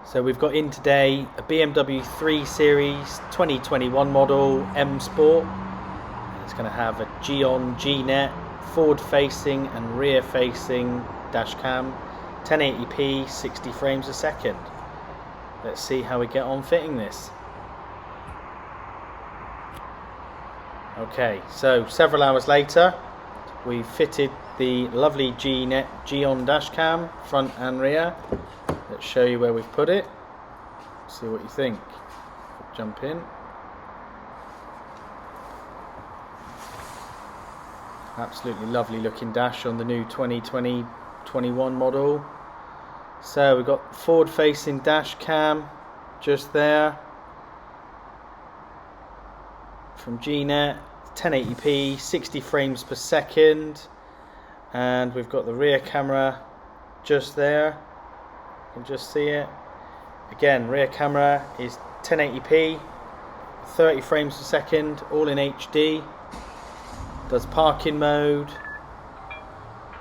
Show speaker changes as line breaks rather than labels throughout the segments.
So we've got in today a BMW 3 Series 2021 model M Sport. It's going to have a Gnet forward facing and rear facing dash cam, 1080p 60 frames a second. Let's see how we get on fitting this. Okay, so several hours later we've fitted the lovely Gnet dash cam front and rear. Let's show you where we've put it. See what you think. Jump in. Absolutely lovely looking dash on the new 2020-21 model. So we've got forward facing dash cam just there from Gnet, 1080p 60 frames per second, and we've got the rear camera just there. You can just see it. Again, rear camera is 1080p 30 frames per second, all in HD. Does parking mode,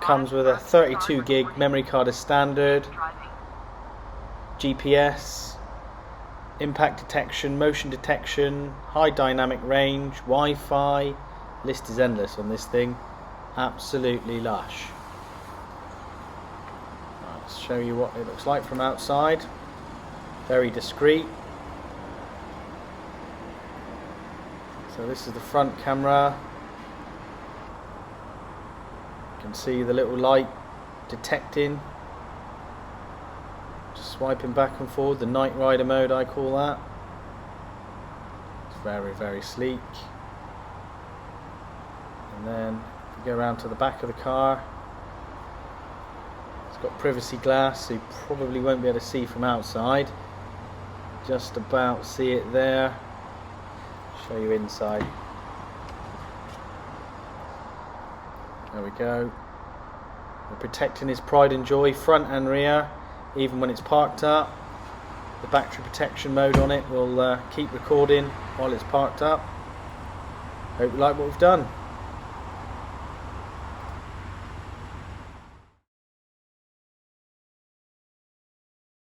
comes with a 32 gig memory card as standard, GPS, impact detection, motion detection, high dynamic range, Wi-Fi. List is endless on this thing. Absolutely lush. Let's show you what it looks like from outside. Very discreet. So this is the front camera. You can see the little light detecting. Just swiping back and forward, the night rider mode I call that. It's very, very sleek. And then if you go around to the back of the car, it's got privacy glass, so you probably won't be able to see from outside. Just about see it there. Show you inside. There we go. We're protecting his pride and joy, front and rear, even when it's parked up. The battery protection mode on it will keep recording while it's parked up. Hope you like what we've done.